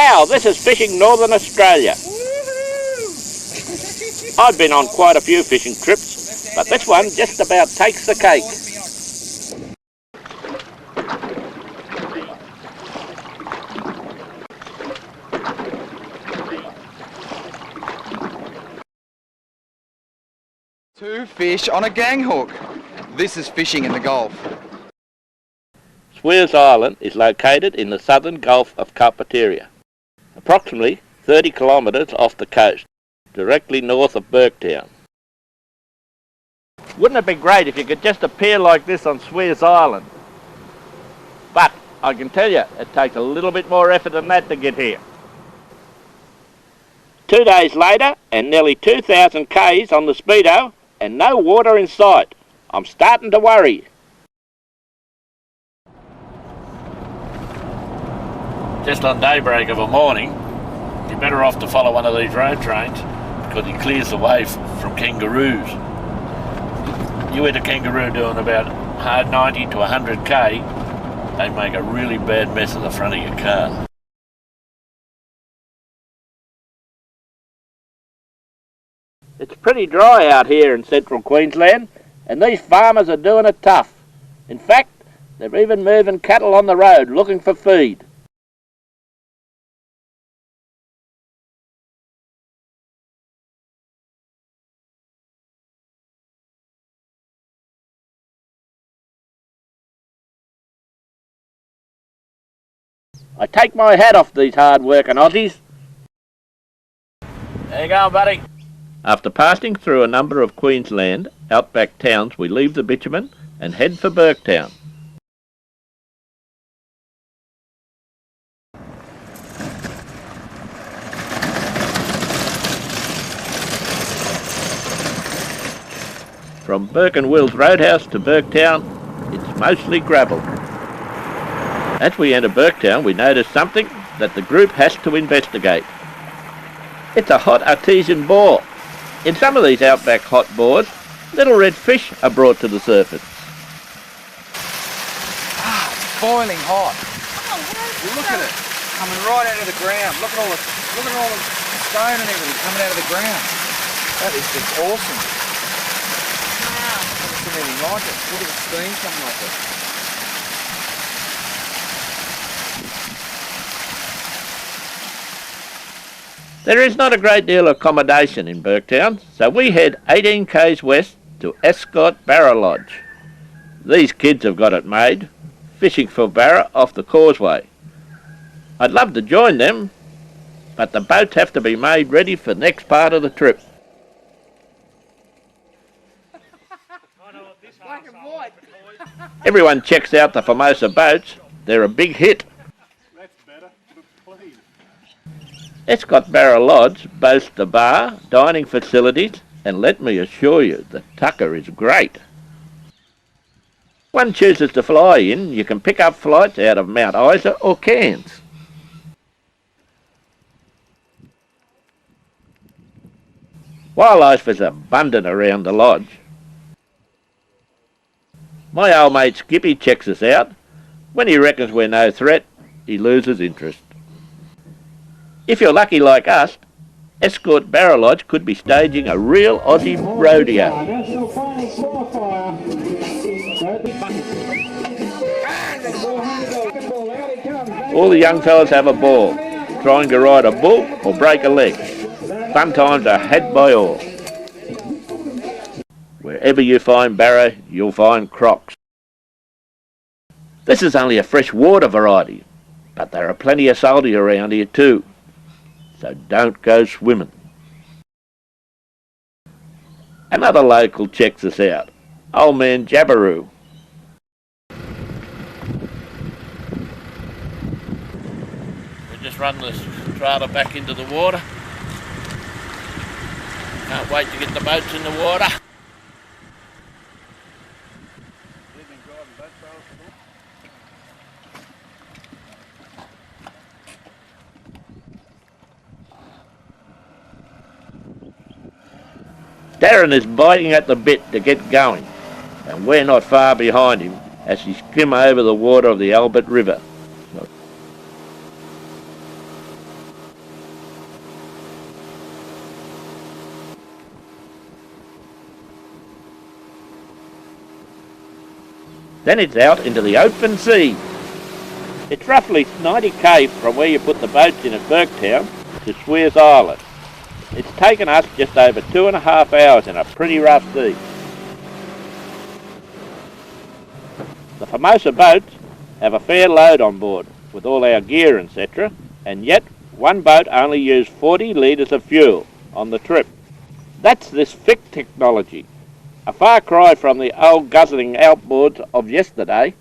Wow, this is fishing Northern Australia. I've been on quite a few fishing trips, but this one just about takes the cake. Two fish on a gang hook. This is fishing in the Gulf. Sweers Island is located in the southern Gulf of Carpentaria, approximately 30 kilometres off the coast, directly north of Burketown. Wouldn't it be great if you could just appear like this on Sweers Island? But I can tell you, it takes a little bit more effort than that to get here. 2 days later, and nearly 2,000 k's on the speedo, and no water in sight. I'm starting to worry. Just on daybreak of a morning, you're better off to follow one of these road trains because he clears the way from kangaroos. You hit a kangaroo doing about 90 to 100k, they make a really bad mess of the front of your car. It's pretty dry out here in central Queensland, and these farmers are doing it tough. In fact, they're even moving cattle on the road looking for feed. I take my hat off these hard-working Aussies. There you go, buddy. After passing through a number of Queensland outback towns, we leave the bitumen and head for Burketown. From Burke and Will's Roadhouse to Burketown, it's mostly gravel. As we enter Burketown, we notice something that the group has to investigate. It's a hot artesian bore. In some of these outback hot bores, little red fish are brought to the surface. Ah, it's boiling hot. You look at it, coming right out of the ground. Look at all the stone and everything coming out of the ground. That is just awesome. Wow. Never seen anything like it. Look at the steam coming off it. There is not a great deal of accommodation in Burketown, so we head 18 k's west to Escott Barra Lodge. These kids have got it made, fishing for barra off the causeway. I'd love to join them, but the boats have to be made ready for the next part of the trip. Everyone checks out the Formosa boats. They're a big hit. Escott Barra Lodge boasts a bar, dining facilities, and let me assure you, the tucker is great. One chooses to fly in, you can pick up flights out of Mount Isa or Cairns. Wildlife is abundant around the lodge. My old mate Skippy checks us out. When he reckons we're no threat, he loses interest. If you're lucky like us, Escott Barra Lodge could be staging a real Aussie rodeo. All the young fellas have a ball, trying to ride a bull or break a leg. Fun times are had by all. Wherever you find barra, you'll find crocs. This is only a freshwater variety, but there are plenty of salty around here too. So don't go swimming. Another local checks us out, old man Jabberoo. We just run this trailer back into the water. Can't wait to get the boats in the water. Darren is biting at the bit to get going, and we're not far behind him as he skim over the water of the Albert River. Then it's out into the open sea. It's roughly 90k from where you put the boats in at Burketown to Sweers Island. It's taken us just over 2.5 hours in a pretty rough sea. The Formosa boats have a fair load on board with all our gear etc., and yet one boat only used 40 litres of fuel on the trip. That's this FIC technology, a far cry from the old guzzling outboards of yesterday.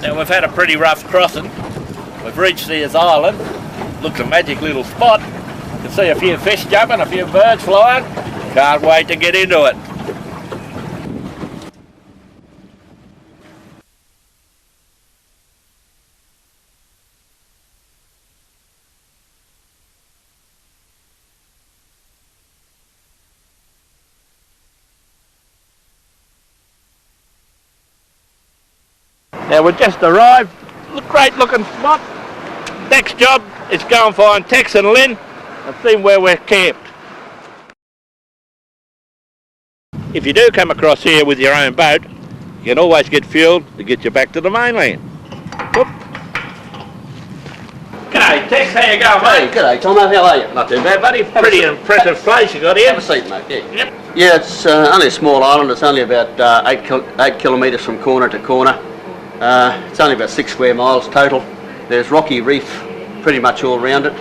Now we've had a pretty rough crossing. We've reached Sweers Island. Looks a magic little spot. You can see a few fish jumping, a few birds flying. Can't wait to get into it. Now we've just arrived, great looking spot. Next job is go and find Tex and Lynn and see where we're camped. If you do come across here with your own boat, you can always get fuel to get you back to the mainland. Whoop. G'day Tex, how you going mate? Hey, g'day Tomo, how are you? Not too bad buddy, pretty impressive place you got here. Have a seat mate, yeah. Yep. Yeah, it's only a small island, it's only about 8 kilometres from corner to corner. It's only about 6 square miles total. There's rocky reef pretty much all around it,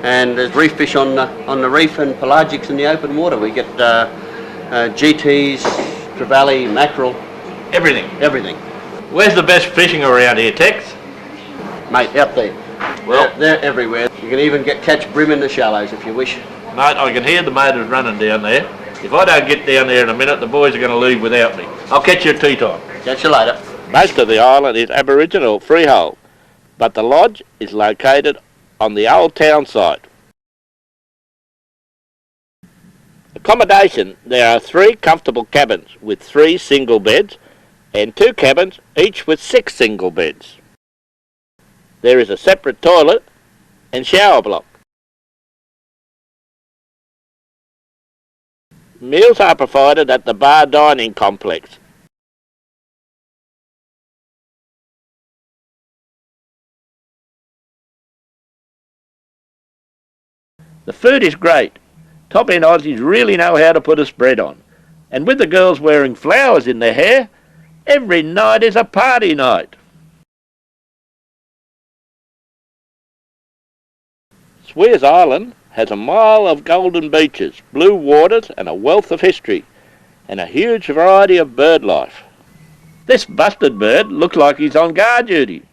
and there's reef fish on the reef and pelagics in the open water. We get GTs, trevally, mackerel. Everything. Where's the best fishing around here Tex? Mate, out there. Well, they're everywhere. You can even catch brim in the shallows if you wish. Mate, I can hear the motors running down there. If I don't get down there in a minute, the boys are going to leave without me. I'll catch you at tea time. Catch you later. Most of the island is Aboriginal freehold, but the lodge is located on the old town site. Accommodation, there are 3 comfortable cabins with 3 single beds and 2 cabins each with 6 single beds. There is a separate toilet and shower block. Meals are provided at the bar dining complex. The food is great. Top-end Aussies really know how to put a spread on. And with the girls wearing flowers in their hair, every night is a party night. Sweers Island has a mile of golden beaches, blue waters and a wealth of history, and a huge variety of bird life. This busted bird looks like he's on guard duty,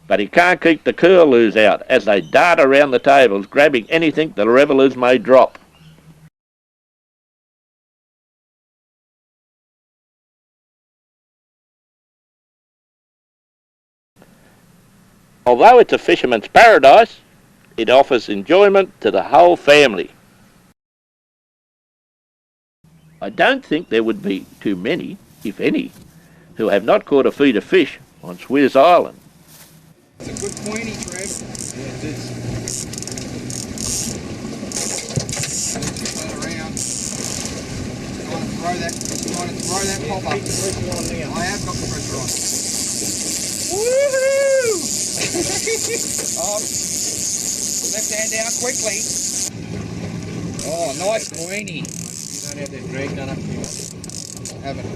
but he can't keep the curlews out as they dart around the tables grabbing anything the revellers may drop. Although it's a fisherman's paradise, it offers enjoyment to the whole family. I don't think there would be too many, if any, who have not caught a feed of fish on Sweers Island. It's a good pointy, Trev. Yeah, it is. Turn around. Trying to throw that pop up. I have got the pressure on. Woohoo! Left hand down quickly. Oh, nice pointy. You don't have that drag done up too much. Haven't.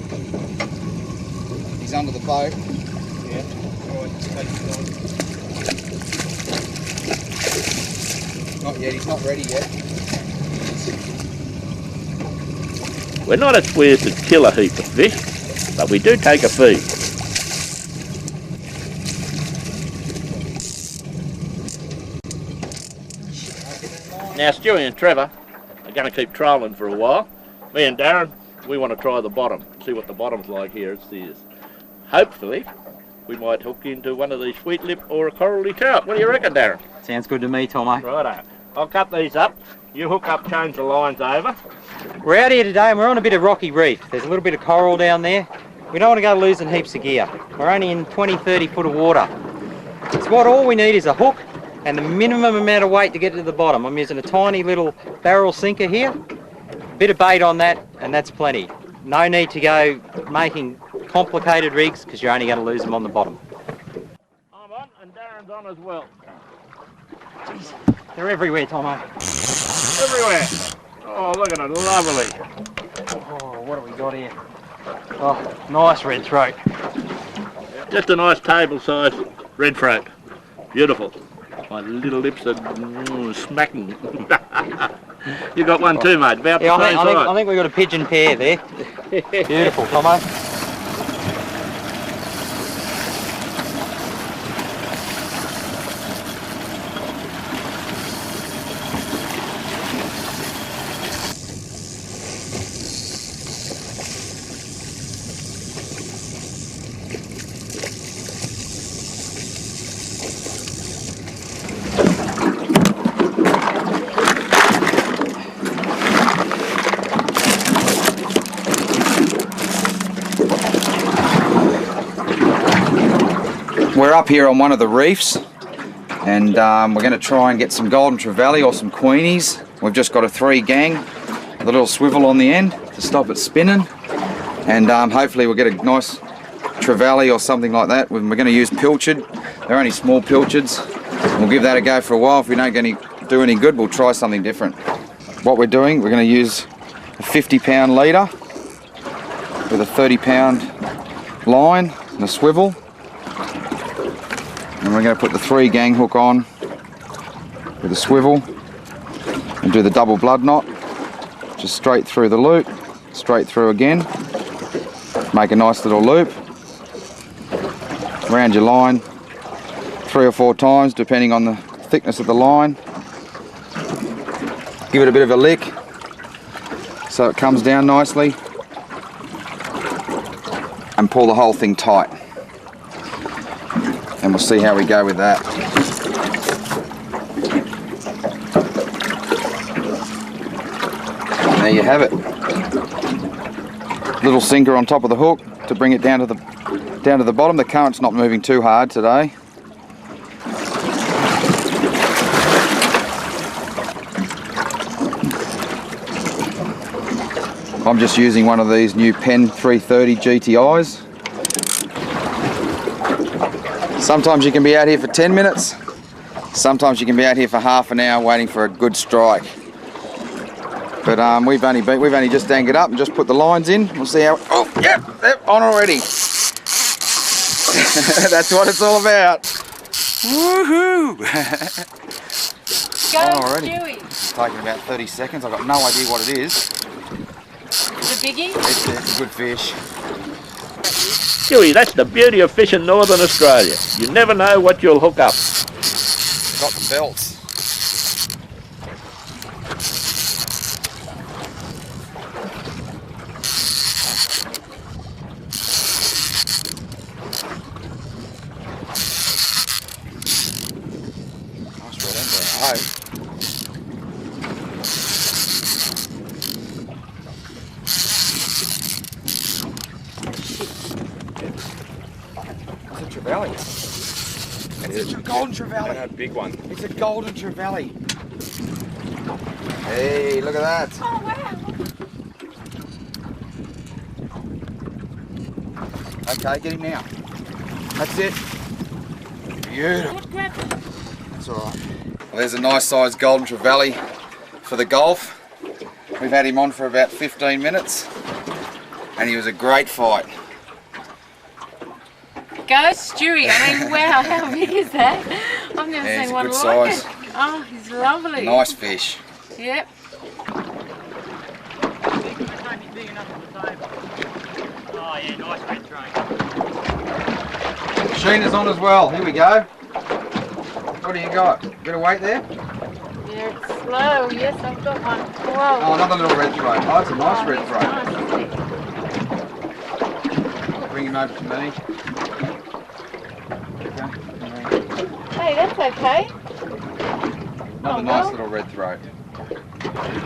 He's under the boat. Yeah. Alright, just take it on. Not yet, he's not ready yet. We're not at Sweers to kill a heap of fish, but we do take a feed. Now Stewie and Trevor are going to keep trolling for a while. Me and Darren, we want to try the bottom, see what the bottom's like here at Sweers. Hopefully, we might hook into one of these sweet lip or a corally trout. What do you reckon, Darren? Sounds good to me, Tomo. Righto. I'll cut these up. You hook up, change the lines over. We're out here today and we're on a bit of rocky reef. There's a little bit of coral down there. We don't want to go losing heaps of gear. We're only in 20, 30 foot of water. So all we need is a hook and the minimum amount of weight to get to the bottom. I'm using a tiny little barrel sinker here, bit of bait on that, and that's plenty. No need to go making complicated rigs because you're only going to lose them on the bottom. I'm on and Darren's on as well. Jeez, they're everywhere, Tomo. Everywhere. Oh, look at it, lovely. Oh, what have we got here? Oh, nice red throat. Just a nice table-sized red throat. Beautiful. My little lips are smacking. You got one too, mate. About the same size. I think we've got a pigeon pair there. Beautiful, Tomo. We're up here on one of the reefs and we're going to try and get some golden trevally or some queenies. We've just got a 3 gang with a little swivel on the end to stop it spinning, and hopefully we'll get a nice trevally or something like that. We're going to use pilchard. They're only small pilchards. We'll give that a go for a while. If we don't do any good, we'll try something different. What we're doing, we're going to use a 50-pound leader with a 30-pound line and a swivel. And we're going to put the 3 gang hook on with a swivel and do the double blood knot, just straight through the loop, straight through again, make a nice little loop, round your line 3 or 4 times depending on the thickness of the line, give it a bit of a lick so it comes down nicely, and pull the whole thing tight. And we'll see how we go with that. And there you have it. Little sinker on top of the hook to bring it down to the bottom. The current's not moving too hard today. I'm just using one of these new Pen 330 GTIs. Sometimes you can be out here for 10 minutes, sometimes you can be out here for half an hour waiting for a good strike. But we've only just anchored up and just put the lines in. We'll see how. Oh, yep, on already. That's what it's all about. Woohoo! Go, on already. Stewie. It's taking about 30 seconds. I've got no idea what it is. The biggie? It's a good fish. Stewie, that's the beauty of fishing Northern Australia. You never know what you'll hook up. Got the belts. Nice red end there, I hope. It's a trevally. It's a golden trevally. A big one. It's a golden trevally. Hey, look at that. Oh, wow. Okay, get him now. That's it. Beautiful. Good grab. That's alright. Well, there's a nice sized golden trevally for the Gulf. We've had him on for about 15 minutes and he was a great fight. Go, Stewie. I mean, wow, how big is that? I've never Yeah, seen he's a one good like size. it. Oh, he's lovely. Nice fish. Yep. Oh yeah, nice red throat. Sheena's on as well. Here we go. What do you got? Bit of weight there? Yeah, it's slow. Yes, I've got one. Whoa. Oh, another little red throat. Oh, it's a nice red he's throat. nice, isn't he? Bring him over to me. Hey, that's okay. Another nice little red throat.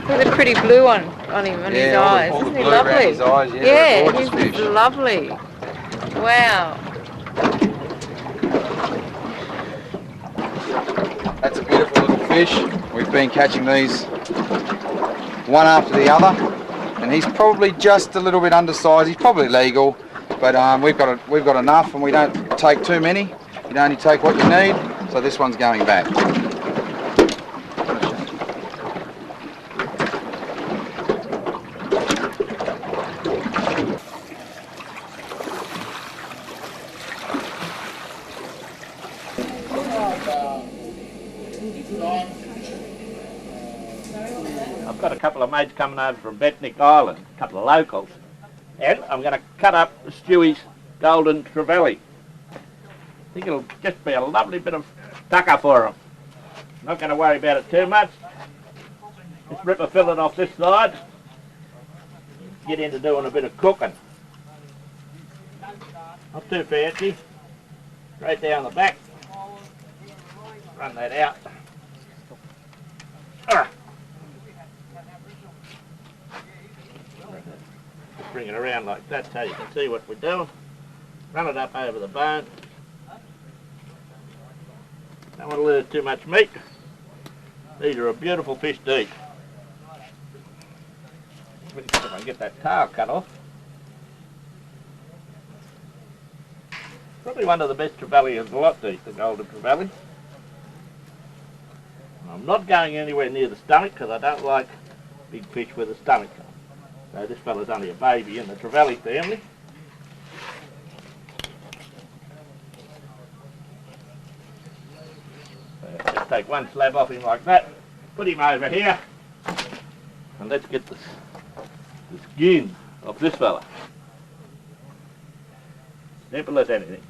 With a pretty blue one on him, on his eyes. all the Isn't he blue around lovely? his eyes. Yeah, Yeah, they're gorgeous he's fish. lovely. Wow. That's a beautiful little fish. We've been catching these one after the other, and he's probably just a little bit undersized. He's probably legal, but we've got enough, and we don't take too many. You only take what you need. So this one's going back. I've got a couple of mates coming over from Sweers Island, a couple of locals, and I'm going to cut up Stewie's golden trevally. I think it'll just be a lovely bit of tucker for them. Not going to worry about it too much. Just rip a fillet off this side, get into doing a bit of cooking. Not too fancy. Straight down the back. Run that out. Just bring it around like that so you can see what we're doing. Run it up over the bone. Don't want to lose too much meat. These are a beautiful fish to eat. If I can get that tail cut off. Probably one of the best trevally of the lot to eat, the golden trevally. I'm not going anywhere near the stomach because I don't like big fish with a stomach. So this fella's only a baby in the trevally family. So just take one slab off him like that, put him over here, and let's get the skin of this fella. Simple as anything.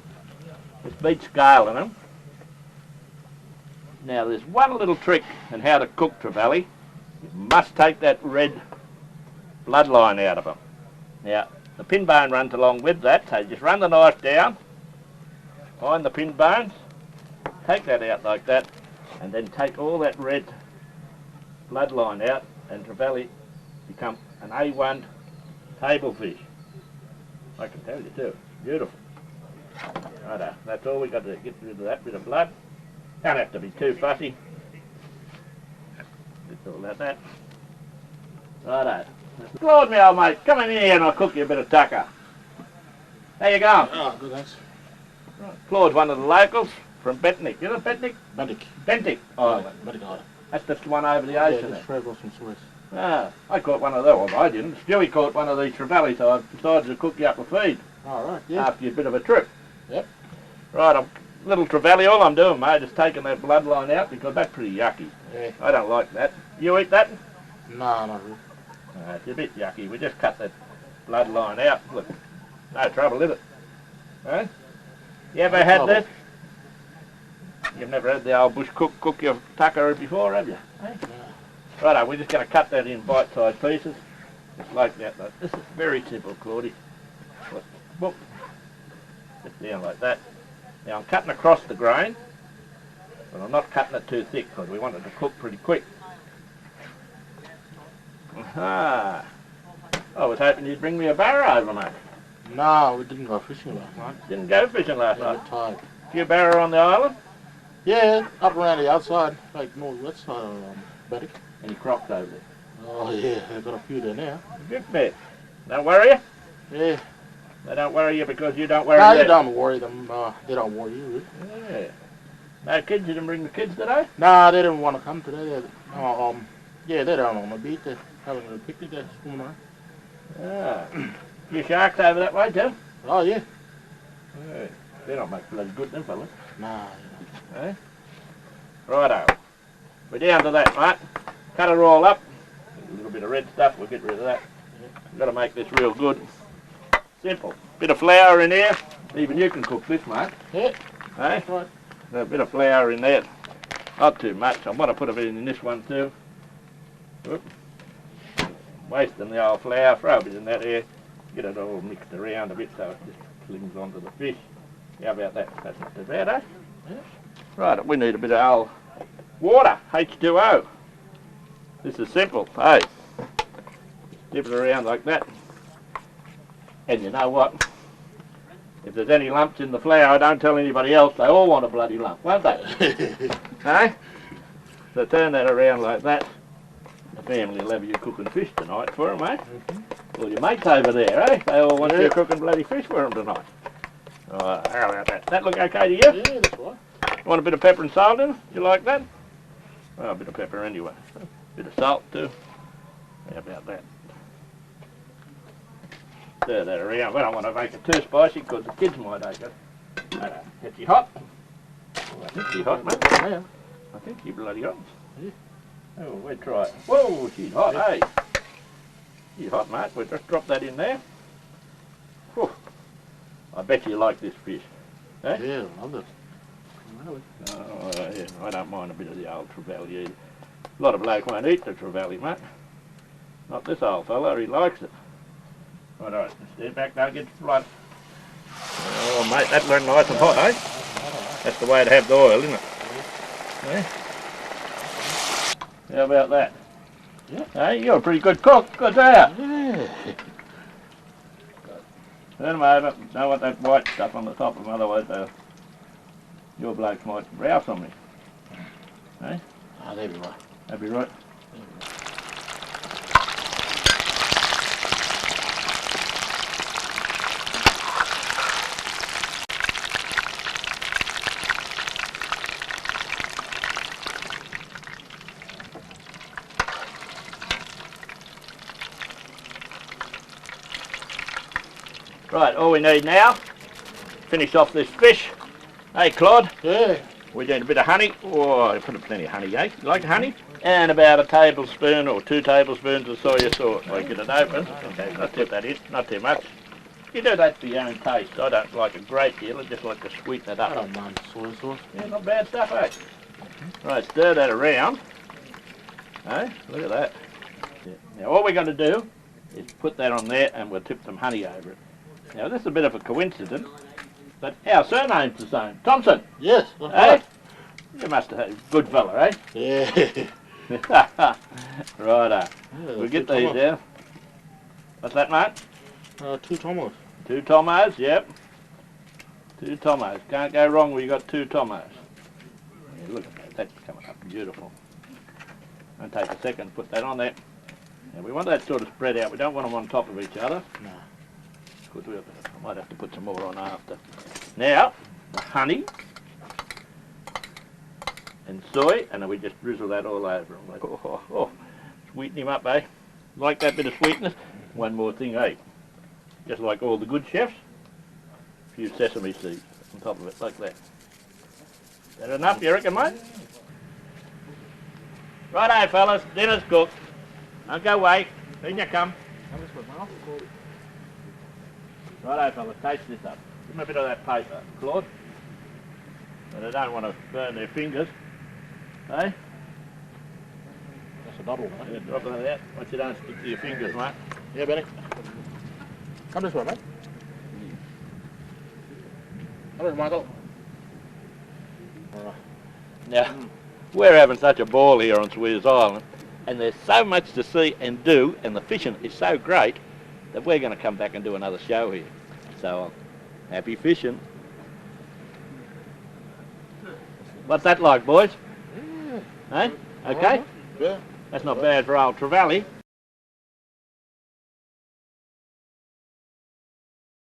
Just beat scaling them. Now there's one little trick in how to cook trevally. You must take that red bloodline out of them. Now the pin bone runs along with that, so you just run the knife down, find the pin bones, take that out like that, and then take all that red bloodline out, and trevally become an A1 table fish. I can tell you too, beautiful. Righto, that's all we got to get rid of that bit of blood. Don't have to be too fussy. Just all like that. Righto. Claude, my old mate, come in here and I'll cook you a bit of tucker. How you going? Oh, good, thanks. Right. Claude's one of the locals from Sweers. You know Sweers? Bentic. Island. Bentic Island. That's just the one over the Yeah, ocean just there. from Sweers. Ah, I caught one of those. Well, I didn't. Stewie caught one of these trevally, so I decided to cook you up a feed All right, yeah. after your bit of a trip. Yep. Right, little trevally, all I'm doing, mate, is taking that bloodline out because that's pretty yucky. Yeah. I don't like that. You eat that? No, not really. It's a bit yucky. We just cut that bloodline out. Look, no trouble, is it? Huh? You ever No had trouble. this? You've never had the old bush cook your tucker before, have you? Hey? No. Righto, we're just going to cut that in bite-sized pieces, just like that. Look. This is very simple, Claudie. Look, whoop. Just down like that. Now I'm cutting across the grain, but I'm not cutting it too thick because we want it to cook pretty quick. Aha! I was hoping you'd bring me a barra over, mate. No, we didn't go fishing last night. Didn't go fishing last Yeah, night. we're tired. Few barra on the island? Yeah, up around the outside, like northwest side of Bentic. Any crocs over there? Oh yeah, they've got a few there now. Good bet. Don't worry you? Yeah. They don't worry you because you don't worry No, you them. don't worry them. They don't worry you. Really. Yeah. No kids? You didn't bring the kids today? No, they didn't want to come today. Yeah, they're down on the beach. They're having a picnic. They're swimming around. Ah. Few sharks over that way too? Oh yeah. Yeah. They don't make bloody good, them fellas. Nah. Eh? Righto. We're down to that, mate. Cut it all up. A little bit of red stuff, we'll get rid of that. We've got to make this real good. Simple. Bit of flour in there. Even you can cook this, mate. Yeah. Eh? Right. A bit of flour in there. Not too much. I want to put a bit in this one too. Whoop. Wasting the old flour. Throw a bit in that there. Get it all mixed around a bit so it just clings onto the fish. How about that? That's not too bad, eh? Yeah. Right, we need a bit of old water, H2O. This is simple, hey. Dip it around like that. And you know what? If there's any lumps in the flour, don't tell anybody else. They all want a bloody lump, won't they? Hey? So turn that around like that. The family will have you cooking fish tonight for them, eh? Well, your mates over there, eh? They all want you cooking bloody fish for them tonight. Oh, how about that? That look okay to you? Yeah, that's right. Want a bit of pepper and salt in it? You like that? Oh, a bit of pepper anyway. A bit of salt too. How about that? Stir that around. We don't want to make it too spicy because the kids might eat it. Is she hot? I think she's hot, mate. Yeah. I think she's bloody hot. Yeah. Oh, we'll try it. Whoa, she's hot, hey? She's hot, mate. We'll just drop that in there. Whew. I bet you like this fish. Eh? Yeah, I love it. Really? Oh, yeah. I don't mind a bit of the old trevally either. A lot of blokes won't eat the trevally, mate. Not this old fella, he likes it. Right, stand back now, get the blood. Oh, mate, that went nice and hot, eh? That's the way to have the oil, isn't it? Eh? How about that? Yeah. Hey, you're a pretty good cook. Good there. Yeah. Turn them over. Don't want that white stuff on the top of them, otherwise your blokes might rouse on me. Eh? Oh, that'd be right. That'd be right. Right, all we need now, finish off this fish. Hey, Claude, Yeah. we need a bit of honey. Oh, I put plenty of honey, eh? You like honey? And about a tablespoon or 2 tablespoons of soya sauce. I get it open. Okay, not put that in, not too much. You do that for your own taste. I don't like a great deal, I just like to sweeten it I up. don't mind soy sauce. Yeah, not bad stuff, eh? Right, stir that around. Eh? Look at that. Yeah. Now all we're going to do is put that on there and we'll tip some honey over it. Now this is a bit of a coincidence, but our surname's the same. Thompson, Yes, that's eh? right. You must have had a good fella, eh? Yeah. Righto. Yeah, We'll get two these tomos. down. What's that, mate? 2 tomos. 2 tomos, yep. 2 tomos. Can't go wrong when you got 2 tomos. Yeah, look at that. That's coming up beautiful. I'll take a second to put that on there. Now we want that sort of spread out. We don't want them on top of each other. No. Because I might have to put some more on after. Now, the honey and soy, and then we just drizzle that all over him. Like, sweeten him up, eh? Like that bit of sweetness? One more thing, eh? Just like all the good chefs, a few sesame seeds on top of it, like that. Is that enough, you reckon, mate? Righto, fellas, dinner's cooked. Don't go away. In you come. Righto, fellas, taste this up. Give them a bit of that paper, Claude. But I don't want to burn their fingers. Eh? That's a double, mate. Yeah, drop that out. Watch you don't stick to your fingers, mate. Yeah, Benny. Come this way, mate. Come here, Michael. Now, we're having such a ball here on Sweers Island, and there's so much to see and do, and the fishing is so great, that we're going to come back and do another show here. So, happy fishing. What's that like, boys? Yeah. Eh? Okay? Yeah. That's not bad for old Trevally.